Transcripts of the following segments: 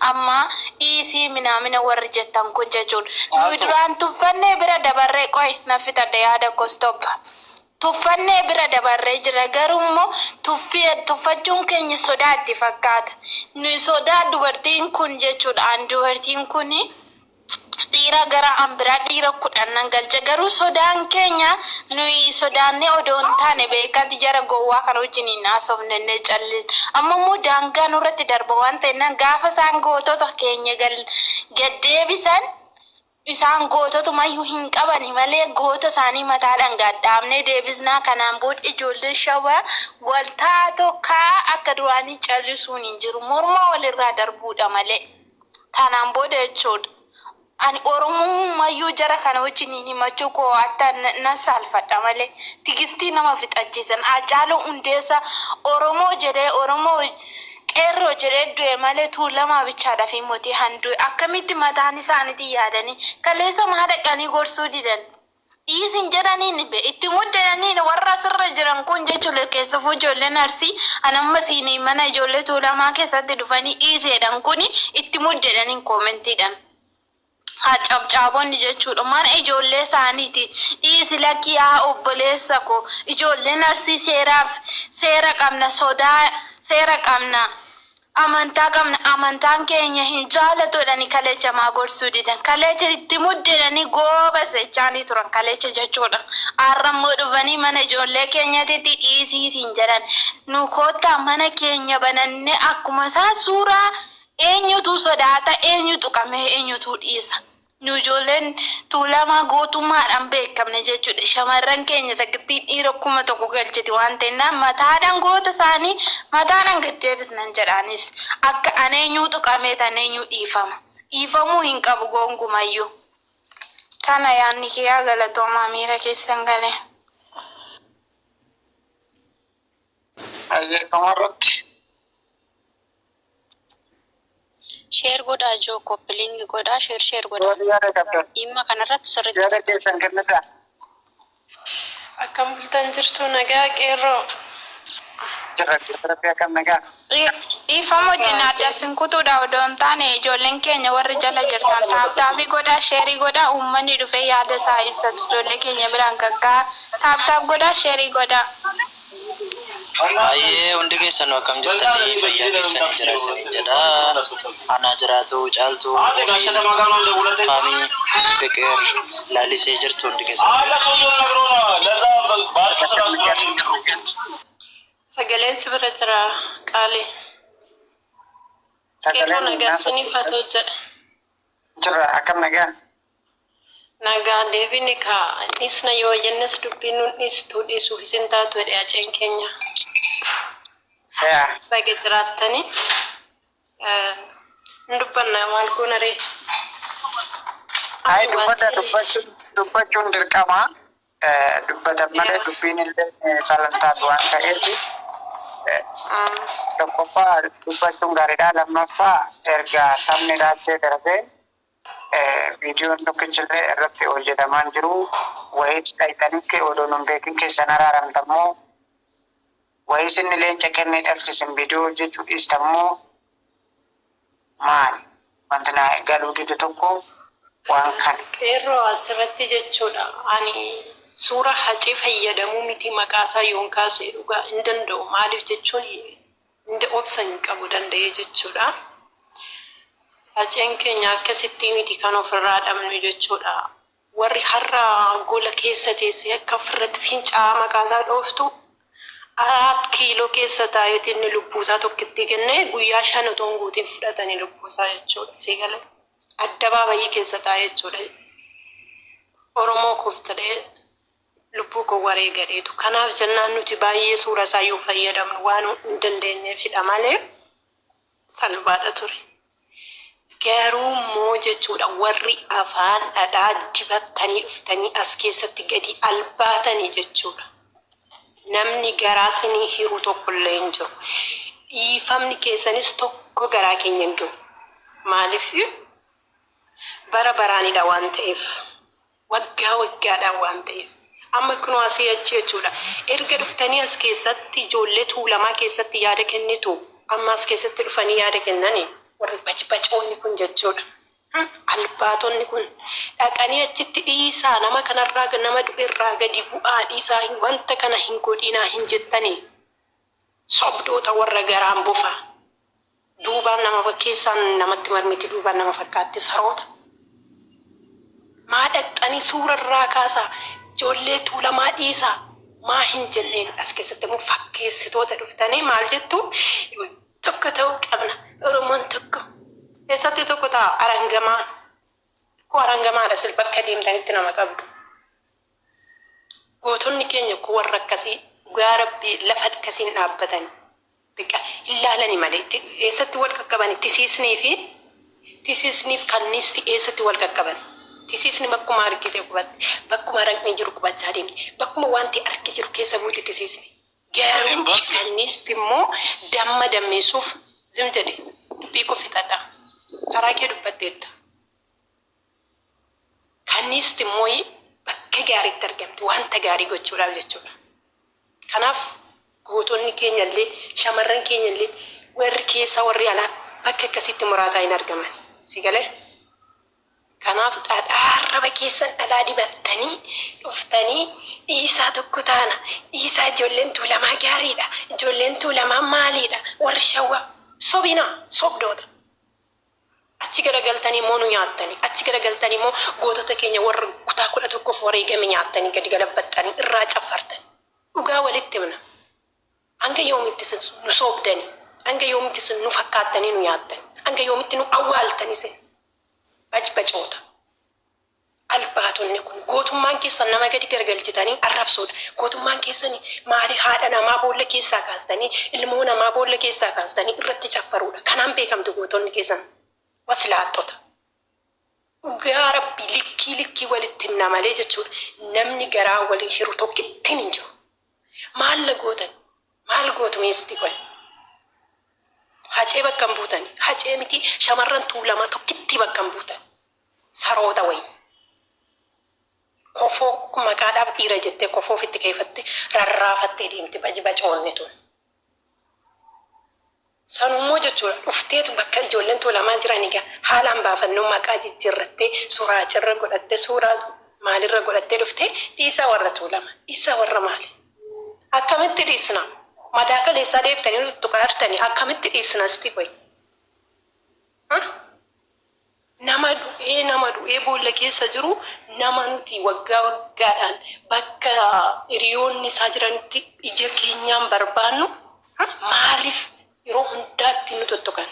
amma isi minamina warri jettan kun jechuudha. Nu duraan tuffannee bira dabarree qoy nafita yaada ko stop. Tuffannee bira dabarree jira garummoo tuffachuun keenya sodaatti fakkaata. Nu sodaa dubartiin kun jechuudha. Dubartiin kuni dhiira gara ambiraa dhiira kudhannan galcha garuu sodaan keenya nuyi sodaanne odoon taane beekati jara gowwaa kan wajjiniin haasofnenne callis amma immoo daangaa nurratti darba waan ta'eef gaafa isaan gootota keenya gaddeebisan isaan gootota mayyuu hin qabani malee goota isaanii mataadhaan gaddaamne deebisnaa kanaan booda ijoollee shawaa waltaa tokkaa akka duraanii callisuun hin jiru morma walirraa darbuudha malee kanaan booda jechuudha. Ani Oromoo mayyuu jara kana wajjiniin himachuu koo akka na saalfadha malee tigistii nama fixachiisan Hacaaluu Hundeessaa Oromoo jedhee Oromoo qeerroo jedhee du'e malee Tuulamaa bichaadha fi mootii handu'e akkamitti mataan isaaniitiin yaadanii kaleessa maadhaqanii gorsuu didan dhiisin jedhaniin itti muddanii warra sirra jiran kun jechuudha keessafuu ijoolleen Arsii anamma siinii mana ijoollee Tuulamaa keessatti dhufanii dhiiseedhaan kun itti muddanii koomentiidhaan. Cabcaabonni jechuudha mana ijoollee isaaniiti dhiisi lakkii haa obboleessa ko ijoolleen Arsii seera qabna sodaa seera qabna amantaa qabna amantaan keenya hin jaalatudhani kalecha maa gorsuu didan kalecha itti muddanii gooba sechaanii turan kalecha jechuudha arrammoo dhufanii mana ijoollee keenyatti dhiisiitiin jedhan nu koottaa mana keenya banannee akkuma isaa suuraa eenyutu sodaata eenyutu qabee eenyutu dhiisa. Nu ijoolleen Tuulamaa gootummaadhaan beekamne jechuudha. Shamarran keenya takkittiin dhiira kuma tokko galchiti waan ta'eef mataadhaan goota isaanii mataadhaan gaddeebisnan jedhaanis akka aneenyuutu qabee taneenyuu dhiifama. Dhiifamuu hin qabu gonkumayyuu. Kana yaanni kiyyaa galatoomaa miira keessan galee. Kamarratti. Share goda jo kopling goda share goda. Imma kanarratti sirriitti. Yaada keessan kennita. Akkam bultan jirtu nagaa qeerroo. Jirratti akkam nagaa. Dhiifama wajjin adda sin kutuudha odoon taane ijoolleen keenya warri jala jirtan taaptaafi godhaa sheerii godhaa uummanni dhufee yaada isaa ibsatu ijoollee keenya biraan gaggaa taaptaaf godhaa sheerii godhaa. Aye, undi keessan akkam jirtanii fayyaa keessan jiraasanii jedha. Ana jiraatu caaltu faamii fiqir laalisee jirtu undi keessan. Sagaleen sibira jira qaali. Qeerroo nagaa siniif haa ta'u jedha. Jira akkam nagaa. Nagaa deebini kaa isna yoo jennes dubbiin nun dhiistuu dhiisuuf isin taatu jedhe aceen keenya. Baga jiraatanii dubbanna maal kun aree. Hai dubbachuun dirqama. Dubbatan malee dubbiin illee salantaatu waan ta'eef tokkoffaa dubbachuun gaariidha. Lammaffaa erga taphni raachee darbee viidiyoon tokkichillee irratti hojjetamaan jiru wayii dhayitanii odoon hin beekin keessan araaramtammoo wayii sinni leenca kennee dhabsiisan viidiyoo hojjechuu dhiistammoo maali wanti na galuu dide tokko waan kana. Qeerroo asirratti jechuudha ani suura hacii fayyadamuu miti maqaasaa yoon kaasee dhugaa hin danda'u maaliif jechuun hunda obsa hin qabu danda'ee jechuudha. Haceen keenya akkasitti miti kan ofirraa dhabnu jechuudha. Warri har'a gola keessa teessee akka ofirratti fincaa'aa maqaasaa dhooftu 4 kiiloo keessa taa'eetiin inni lubbuusaa tokkitti kennee guyyaa 5 otoon guutiin fudhatanii lubbuusaa jechuudha. Seegala addabaabayii keessa taa'ee jechuudha. Oromoo koftadhee lubbuu koo wareegadeetu. Kanaaf jennaan nuti baay'ee suura isaa yoo fayyadamnu waan hin dandeenyeefidha malee salphaadha ture. Garuu moo jechuudha warri afaan dhadhaa dibattanii dhuftanii as keessatti gadi albaatanii jechuudha. Namni garaa sinii hiru tokkollee hin jiru. Dhiifamni keessanis tokko garaa keenya hin gahu. Maaliif bara baraanidha waan ta'eef waggaa waggaadhaan waan ta'eef amma kun asii achi jechuudha. Erga dhuftanii as keessatti ijoollee Tuulamaa keessatti yaada kennitu amma as keessatti dhufanii yaada kennanii warri bacoonni kun jechuudha. Albaatonni kun dhaqanii achitti dhiisaa nama kanarraa nama du'erraa gadi bu'aa dhiisaa wanta kana hin godhinaa hin jettanii sobdoota warra garaan bufa. Duubaan nama keessaan namatti marmiti duubaan nama fakkaatti saroota. Maa dhaqxanii suurarraa kaasaa ijoollee tuulamaa dhiisaa maa hin jenneen as keessatti immoo fakkeessitoota dhuftanii maal jettu tokko ta'uu qabna Oromoon tokko. Eessatti tokko ta'a arangamaa. Ko arangamaadha sil bakka deemtanitti nama qabdu. Gootonni keenya ko warra akkasii dhugaa rabbii lafa akkasiin dhaabbatani. Biqa ilaalani malee eessatti wal qaqqaban tisiisniif kannisti eessatti wal qaqqaban. Tisiisni bakkuma argite qubatti bakkuma raqni jiru qubachaa deemti bakkuma wanti argi jiru keessa buuti tisiisni. Garuu kannisti immoo damma dammeessuuf zim jedhe dubbii kofitadha. Karaa kee dubbatteetta. Kannisti immoo bakka gaariitti argamti wanta gaarii gochuudhaaf jechuudha. Kanaaf gootonni keenyallee shamarran keenyallee warri keessa warri alaa bakka akkasitti muraasaa hin argaman. Si galee? Kanaaf dhaarraba keessan dhalaa dibattanii dhuftanii dhiisaa tokko taana. Dhiisaa ijoolleen tuulamaa gaariidha. Ijoolleen tuulamaa maaliidha? Warri shawwa sobinaa sobdoota. Achi garagaltanii immoo nu nyaattanii achi garagaltanii immoo gootota keenya warra kutaa 11 wareegame nyaattanii gadi galabbattanii irraa caffartanii dhugaa walitti himna. Hanga yoomitti nu soobdanii hanga yoomitti nu fakkaattanii nu nyaattanii hanga yoomitti nu awwaaltanii sin bacoota. Albaatonni kun gootummaan keessan nama gadi garagalchitanii arrabsoodha. Gootummaan keessanii maali haadha namaa boolla keessaa kaastanii ilmoo namaa boolla keessaa kaastanii irratti caffaruudha. Kanaan beekamtu gootonni keessan. Waslaattota. Dhugaa rabbi likkii walitti himna malee jechuudha. Namni garaa walii hiru tokkittiin hin jiru. Maal gootan? Maal gootu meesti qoy? Hacee bakka hin buutan. Hacee miti shamarran tuulamaa tokkitti bakka hin buutan. Saroota wayi. Kofoo maqaadhaaf dhiira jettee kofoo ofitti keeffatte rarraafattee deemti bacoonni tun. Sanummoo jechuudha dhufteetu bakka ijoolleen tuulamaa jiran egaa haalaan baafannoo maqaa jijjiirrattee suuraa achirra godhattee suuraa maalirra godhattee dhuftee dhiisaa warra tuulama dhiisaa warra maali? Akkamitti dhiisna? Madaa kaleessaa deebitanii tuttuqaartanii akkamitti dhiisna sitti qoy? Nama du'ee boolla keessa jiru nama nuti waggaa waggaadhaan bakka hiriyoonni isaa jiranitti ija keenyaan barbaannu maaliif? Yeroo hundaatti nu tuttuqan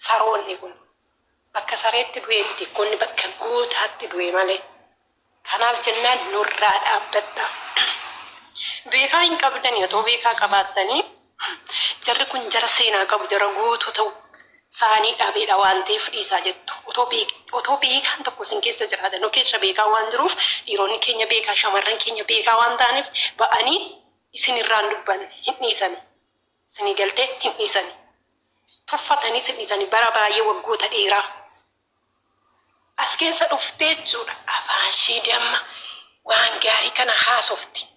saroonni kun bakka sareetti du'ee miti kun bakka gootaatti du'e malee. Kanaaf jennaan nurraa dhaabbadha. Beekaa hin qabdanii otoo beekaa qabaattanii jarri kun jara seenaa qabu jara gootota saanii dhabeedha waan ta'eef dhiisaa jettu. Otoo beekaan tokko isin keessa jiraatan nu keessa beekaa waan jiruuf dhiironni keenya beekaa shamarran keenya beekaa waan ta'aniif ba'anii isinirraan dubban hin dhiisan. Isinii galtee hin dhiisani. Tuffatanii sin dhiisanii bara baay'ee waggoota dheeraa. As keessa dhuftee jechuudha afaan ishee damma waan gaarii kana haasofti.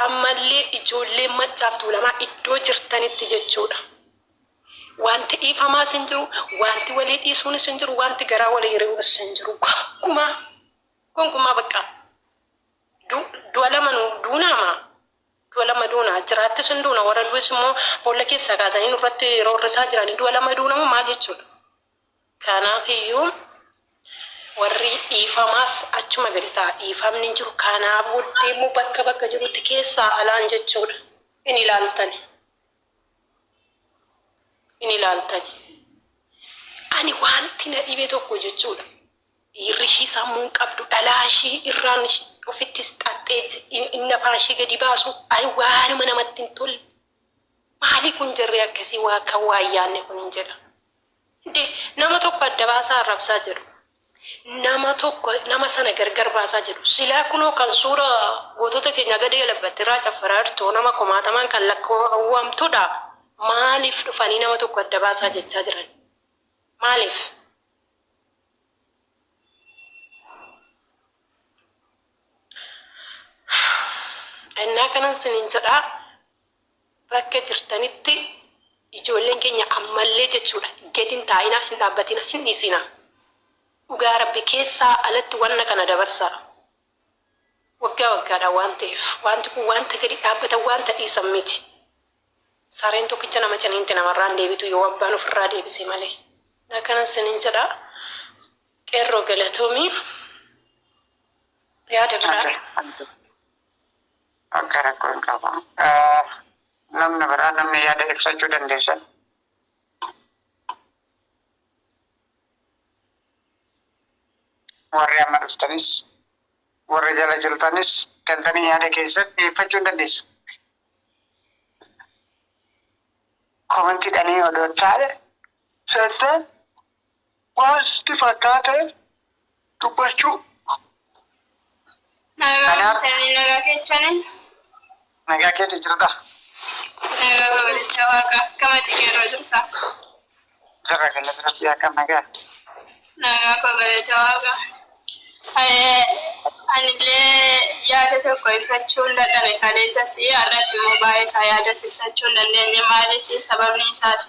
Ammallee ijoolleen maccaaf tuulamaa iddoo jirtanitti jechuudha. Wanti dhiifamaa sin jiru, wanti walii dhiisuun sin jiru, wanti garaa walii hiriiruun sin jiru. Gonkumaa bakka. Dua lama duuna jiraatti sun duuna warra du'es immoo boolla keessaa kaasanii nurratti roorrisaa jiranii dua lama duuna moo maal jechuudha. Kanaaf iyyuu warri dhiifamaas achuma gadi ta'a dhiifamni jiru kanaaf booddee immoo bakka jirutti keessaa alaan jechuudha. In ilaaltani. Ani wanti na dhibee tokko jechuudha. Dhiirri ishii sammuu qabdu dhalaa ishii irraan ofittis xaxxee inni afaan ishii gadi baasu waanuma namatti hin tolle. Maali kun jarri akkasii waa kan waa yaanne kun hin jedha. Nama tokko adda baasaa arrabsaa jedhu. Nama sana gargar baasaa jedhu. Silaa kunoo kan suura gootota keenya gadi galabbatte irraa caffaraa jirtu nama kumaatamaan kan lakkoofamtudha. Maaliif dhufanii nama tokko adda baasaa jechaa jiran? Maaliif? Innaa kanan sinin jedhaa bakka jirtanitti ijoolleen keenya ammallee jechuudha gadiin taa'ina hin dhaabbatina hin dhiisina. Dhugaa Rabbi keessaa alatti wanna kana dabarsaa. Waggaa waggaadha waan ta'eef wanti kun wanta gadi dhaabbatan wanta dhiisan miti. Sareen tokkicha nama ciniinti namarraan deebitu yoo abbaan ofirraa deebise malee. Akkanan sinin jedha qeerroo galatoomii yaada biraa. Akka rakkoo hin qabu. Namni biraa namni yaada ibsachuu dandeessan. Warri amma dhuftanis warri jala jirtanis galtanii yaada keessan dhiyeeffachuu hin dandeessu. Komantiidhanii odoo taa'e seettee wanti fakkaate dubbachuu. Nagaa keechanii. Nagaa keeti jirta. Nagaa walitti waaqa akkamatti yeroo jirta. Jirra gala biratti akkam nagaa. Nagaa koo walitti waaqa. Anillee yaada tokko ibsachuun dadhabe kaleessas har'as immoo baay'ee isaa yaada ibsachuun dandeenye maaliif sababni isaas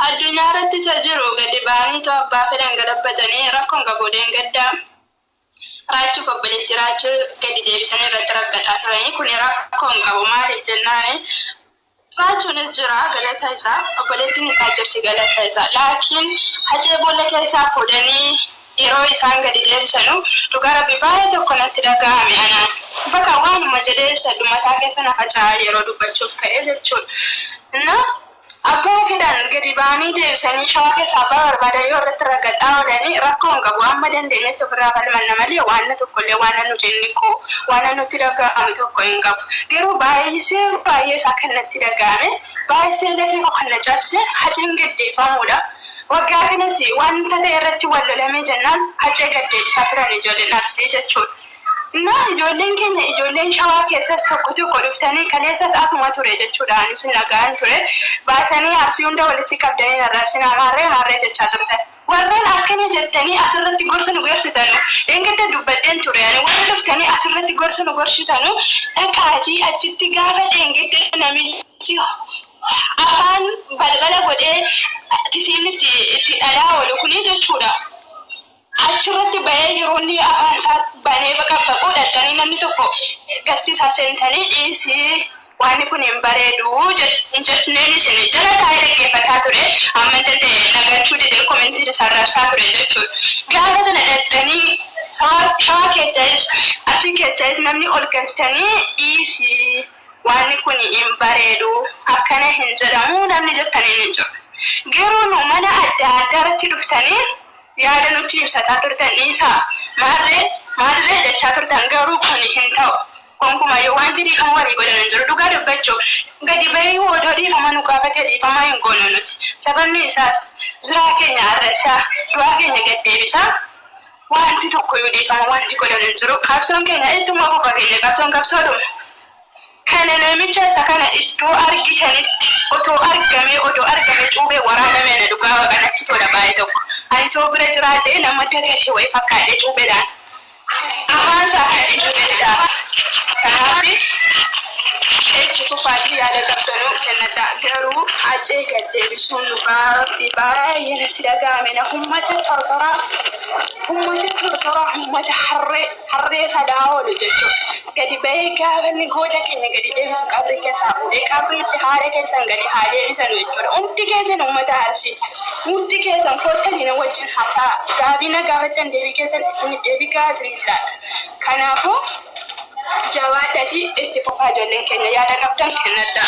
addunyaa irratti isa jiru gadi ba'anii too abbaa fedhan gadabbatanii rakkoon qaboodeen gaddaa raachuuf obboleetti raachuu gadi deebisanii irratti raggataa turanii kun rakkoon qabu maaliif jennaan raachuunis jira galata isaa obboleettiin isaa jirti galata isaa laakiin hacee boolla keessaa fuudhanii yeroo isaan gadi deebisanu dhugaa Rabbi baay'ee tokko natti dhaga'ame anaan bakka waanuma jedhee ibsadhu mataa keessa na faca'aa yeroo dubbachuuf ka'ee jechuudha. Abbaa fedhan gadi ba'anii deebisanii shawaa keessaa abbaa barbaadan yoo irratti raggataa oolanii rakkoon qabu amma dandeenyetti ofirraa falmanna malee waan tokkollee waan nuti inni waan nutti dhaga'ame tokko hin qabu. Garuu baay'ee isaa kan natti dhaga'ame baay'ee lafee kan na cabse haceen gaddeeffamuudha. Waggaa kanas wanta ta'e irratti wal lolamee jennaan hacee gaddeebisaa turan ijoolleen arsii jechuudha. Ijoolleen keenya ijoolleen shawaa keessas tokko dhuftanii kaleessas asuma ture jechuudha. Anis nagaan ture baatanii arsii hunda walitti qabdanii narraabsinaa maarree jechaa turtan. Warreen akkana jettanii asirratti gorsa nu gorsitanu eeggadda dubbadheen ture warra dhuftanii asirratti gorsa nu gorsitanu dhaqaatii achitti gaafa eeggadda namichi afaan balbala godhee tisiin itti dhalaa oolu kuni jechuudha. Achirratti bahee yeroo inni afaan isaa banee baqaqaquu dhaddanii namni tokko gasti isaa seentanii dhiisii waan kun hin bareedu jenneen isin jala taa'ee dhaggeeffataa ture amma danda'e nagachuu didee komentii isaa raabsaa ture jechuudha. Gaafa sana dhaddanii shawaa keessaayis asii keessaayis namni ol galchanii dhiisii waan kun hin bareedu akkana hin jedhamu namni jettanii hin jiru. Garuu nu mana adda addaatti dhuftanii yaada nuti ibsataa turtan isaa maarree jechaa turtan garuu kun hin ta'u. Konkuma yoo wanti dhiifama walii godhan hin jiru dhugaa dubbachuuf gadi bahee odoo dhiifama nu gaafate dhiifamaa hin goonu nuti. Sababni isaas ziraa keenya arrabsaa du'aa keenya gaddeebisaa wanti tokko yoo dhiifama wanti godhan hin jiru. Qabsoon keenya ittuma qofa keenya qabsoodhuma. Kana namicha isa kana iddoo argitanitti otoo argame cuubee waraanamee na dhugaa kanatti tola baay'ee tokko. Ani too bira jiraadhee nama dagate wayii fakkaatee cuubeedhaan. Afaan isaa kan cuubeedhaan. Kanaaf jechi kufaatii yaada qabsanuu kennadha. Garuu hacee gaddeebisuun dhugaa fi baay'ee natti dhaga'ame na uummata tortoraa uummata harree sadaa oolu jechuudha. Gadi bahee gaafa inni goota keenya gadi deebisu qabri keessaa fuudhee qabriitti haadha keessan gadi haa deebisan jechuudha. Hundi keessan uummata arsii hundi keessan koottanii na wajjin hasaa gaabina gaafattan deebii keessan isin deebii gaaziriidha. Kanaafuu jabaadhaatii itti fufaa ijoolleen keenya yaada qabdan kennadha.